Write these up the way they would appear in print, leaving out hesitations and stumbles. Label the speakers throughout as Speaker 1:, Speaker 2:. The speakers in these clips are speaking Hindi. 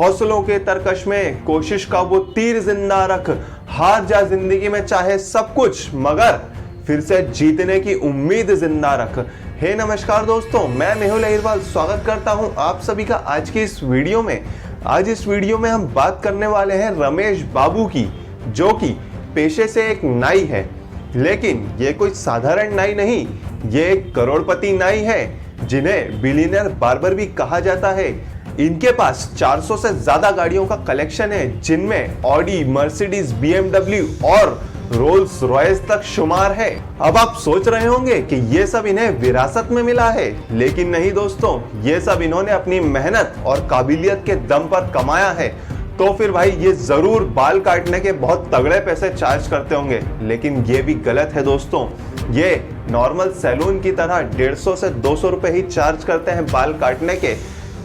Speaker 1: हौसलों के तरकश में कोशिश का वो तीर जिंदा रख, हार जा जिंदगी में चाहे सब कुछ मगर फिर से जीतने की उम्मीद जिंदा रख। हे नमस्कार दोस्तों, मैं मेहुल अहिरवाल स्वागत करता हूं आप सभी का आज की इस वीडियो में। आज इस वीडियो में हम बात करने वाले हैं रमेश बाबू की, जो कि पेशे से एक नाई है, लेकिन ये कोई साधारण नाई नहीं, ये एक करोड़पति नाई है जिन्हें बिलियनर बार्बर भी कहा जाता है। इनके पास 400 से ज्यादा गाड़ियों का कलेक्शन है, जिनमें ऑडी, मर्सिडीज, बीएमडब्ल्यू और रोल्स रॉयस तक शुमार है। अब आप सोच रहे होंगे कि ये सब इन्हें विरासत में मिला है, लेकिन नहीं दोस्तों, ये सब इन्होंने अपनी मेहनत और काबिलियत के दम पर कमाया है। तो फिर भाई ये जरूर बाल काटने के बहुत तगड़े पैसे चार्ज करते होंगे, लेकिन ये भी गलत है दोस्तों। ये नॉर्मल सैलून की तरह 150 से 200 रुपए ही चार्ज करते हैं बाल काटने के।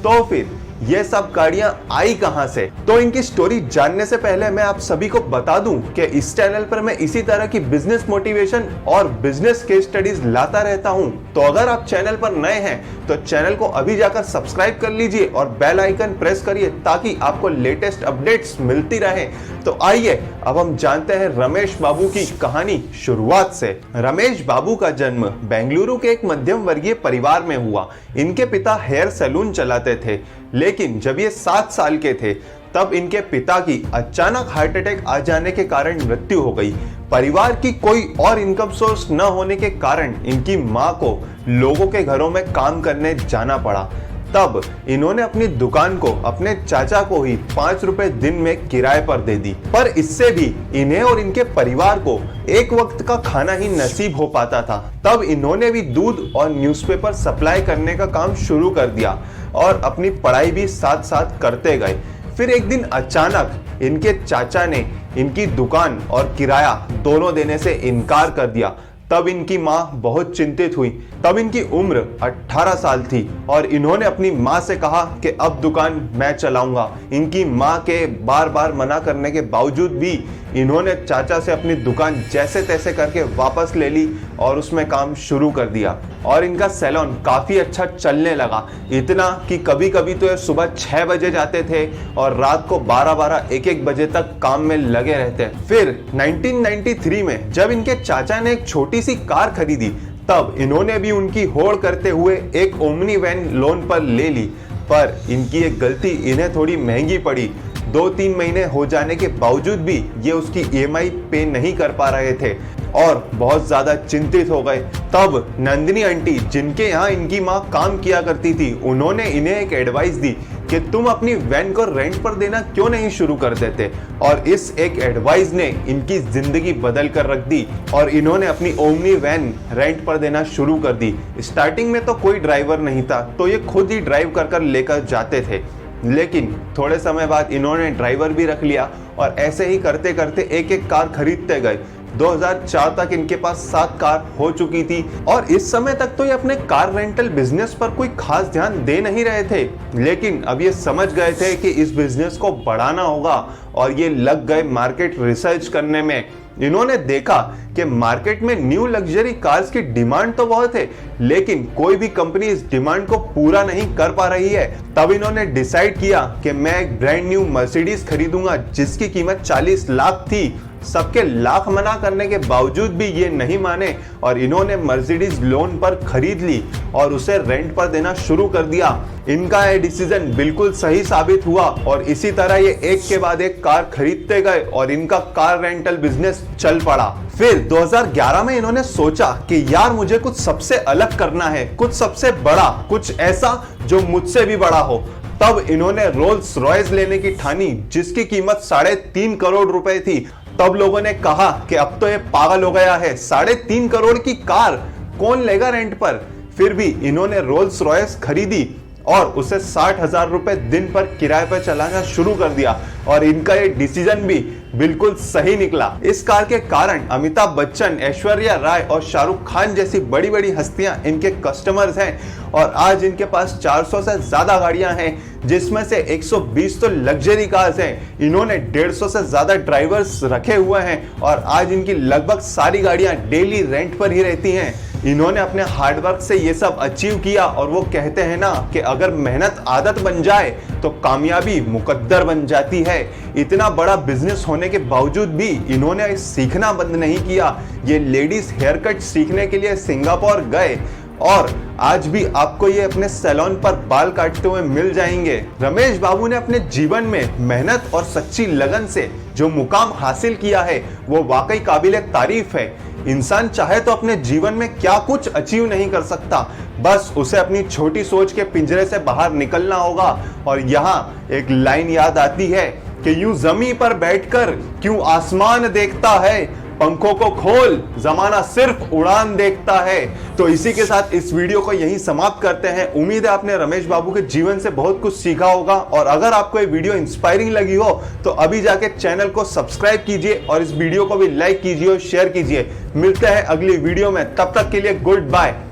Speaker 1: तो फिर ये सब गाड़ियां आई कहां से? तो इनकी स्टोरी जानने से पहले मैं आप सभी को बता दूं कि इस चैनल पर मैं इसी तरह की बिजनेस मोटिवेशन और बिजनेस केस स्टडीज लाता रहता हूं। तो अगर आप चैनल पर नए हैं तो चैनल को अभी जाकर सब्सक्राइब कर लीजिए और बेल आइकन प्रेस करिए ताकि आपको लेटेस्ट अपडेट्स मिलती रहे। तो आइए अब हम जानते हैं रमेश बाबू की कहानी शुरुआत से। रमेश बाबू का जन्म बेंगलुरु के एक मध्यम वर्गीय परिवार में हुआ। इनके पिता हेयर सैलून चलाते थे, लेकिन जब ये 7 साल के थे तब इनके पिता की अचानक हार्ट अटैक आ जाने के कारण मृत्यु हो गई। परिवार की कोई और इनकम सोर्स न होने के कारण इनकी मां को लोगों के घरों में काम करने जाना पड़ा। तब इन्होंने अपनी दुकान को अपने चाचा को ही 5 रुपए दिन में किराए पर दे दी, पर इससे भी इन्हें और इनके परिवार को एक वक्त का खाना ही नसीब हो पाता था। तब इन्होंने भी दूध और न्यूज़पेपर सप्लाई करने का काम शुरू कर दिया और अपनी पढ़ाई भी साथ साथ करते गए। फिर एक दिन अचानक इनके चाचा ने इनकी दुकान और किराया दोनों देने से इनकार कर दिया। तब इनकी मां बहुत चिंतित हुई। तब इनकी उम्र 18 साल थी और इन्होंने अपनी मां से कहा कि अब दुकान मैं चलाऊंगा। इनकी मां के बार बार मना करने के बावजूद भी इन्होंने चाचा से अपनी दुकान जैसे तैसे करके वापस ले ली और उसमें काम शुरू कर दिया। और इनका सैलून काफी अच्छा चलने लगा, इतना कि कभी कभी तो ये सुबह 6 बजे जाते थे और रात को 12-12, 1-1 बजे तक काम में लगे रहते। फिर 1993 में जब इनके चाचा ने एक छोटी सी कार खरीदी, तब इन्होंने भी उनकी होड़ करते हुए एक ओमनी वैन लोन पर ले ली। पर इनकी एक गलती इन्हें थोड़ी महंगी पड़ी। 2-3 महीने हो जाने के बावजूद भी ये उसकी EMI पे नहीं कर पा रहे थे और बहुत ज्यादा चिंतित हो गए। तब नंदिनी आंटी, जिनके यहाँ इनकी माँ काम किया करती थी, उन्होंने इन्हें एक एडवाइस दी कि तुम अपनी वैन को रेंट पर देना क्यों नहीं शुरू कर देते। और इस एक एडवाइस ने इनकी जिंदगी बदल कर रख दी और इन्होंने अपनी ओमनी वैन रेंट पर देना शुरू कर दी। स्टार्टिंग में तो कोई ड्राइवर नहीं था, तो ये खुद ही ड्राइव कर लेकर जाते थे, लेकिन थोड़े समय बाद इन्होंने ड्राइवर भी रख लिया और ऐसे ही करते करते एक एक कार खरीदते गए। 2004 तक इनके पास 7 कार हो चुकी थी और इस समय तक तो ये अपने कार रेंटल बिजनेस पर कोई खास ध्यान दे नहीं रहे थे, लेकिन अब ये समझ गए थे कि इस बिजनेस को बढ़ाना होगा और ये लग गए मार्केट रिसर्च करने में। इन्होंने देखा कि मार्केट में न्यू लग्जरी कार्स की डिमांड तो बहुत है, लेकिन कोई भी कंपनी इस डिमांड को पूरा नहीं कर पा रही है। तब इन्होंने डिसाइड किया कि मैं एक ब्रांड न्यू मर्सिडीज खरीदूंगा जिसकी कीमत 40 लाख थी। सबके लाख मना करने के बावजूद भी ये नहीं माने और इन्होंने मर्सिडीज लोन पर खरीद ली और उसे रेंट पर देना शुरू कर दिया। इनका ये डिसीजन बिल्कुल सही साबित हुआ और इसी तरह ये एक के बाद एक कार खरीदते गए और इनका कार रेंटल बिजनेस चल पड़ा। फिर 2011 में इन्होंने सोचा कि यार मुझे कुछ सबसे अलग करना है, कुछ सबसे बड़ा, कुछ ऐसा जो मुझसे भी बड़ा हो। तब इन्होंने रोल्स रॉयस लेने की ठानी, जिसकी कीमत 3.5 करोड़ रुपए थी। तब लोगों ने कहा कि अब तो ये पागल हो गया है, 3.5 करोड़ की कार कौन लेगा रेंट पर। फिर भी इन्होंने रोल्स रॉयस खरीदी और उसे 60,000 रुपए दिन पर किराए पर चलाना शुरू कर दिया और इनका ये डिसीजन भी बिल्कुल सही निकला। इस कार के कारण अमिताभ बच्चन, ऐश्वर्या राय और शाहरुख खान जैसी बड़ी बड़ी हस्तियां इनके कस्टमर्स हैं और आज इनके पास 400 से ज्यादा गाड़ियां हैं, जिसमें से 120 तो लग्जरी कार्स हैं। इन्होंने 150 से ज्यादा ड्राइवर्स रखे हुए हैं और आज इनकी लगभग सारी गाड़ियां डेली रेंट पर ही रहती हैं। इन्होंने अपने हार्डवर्क से ये सब अचीव किया और वो कहते हैं ना कि अगर मेहनत आदत बन जाए तो कामयाबी मुकद्दर बन जाती है। इतना बड़ा बिजनेस होने के बावजूद भी इन्होंने सीखना बंद नहीं किया। ये लेडीज हेयर कट सीखने के लिए सिंगापुर गए और आज भी आपको ये अपने सैलून पर बाल काटते हुए मिल जाएंगे। रमेश बाबू ने अपने जीवन में मेहनत और सच्ची लगन से जो मुकाम हासिल किया है वो वाकई काबिले तारीफ है। इंसान चाहे तो अपने जीवन में क्या कुछ अचीव नहीं कर सकता, बस उसे अपनी छोटी सोच के पिंजरे से बाहर निकलना होगा। और यहाँ एक लाइन याद आती है कि यूं जमीन पर बैठकर क्यों आसमान देखता है, पंखों को खोल जमाना सिर्फ उड़ान देखता है। तो इसी के साथ इस वीडियो को यहीं समाप्त करते हैं। उम्मीद है आपने रमेश बाबू के जीवन से बहुत कुछ सीखा होगा और अगर आपको ये वीडियो इंस्पायरिंग लगी हो तो अभी जाके चैनल को सब्सक्राइब कीजिए और इस वीडियो को भी लाइक कीजिए और शेयर कीजिए। मिलते हैं अगली वीडियो में, तब तक के लिए गुड बाय।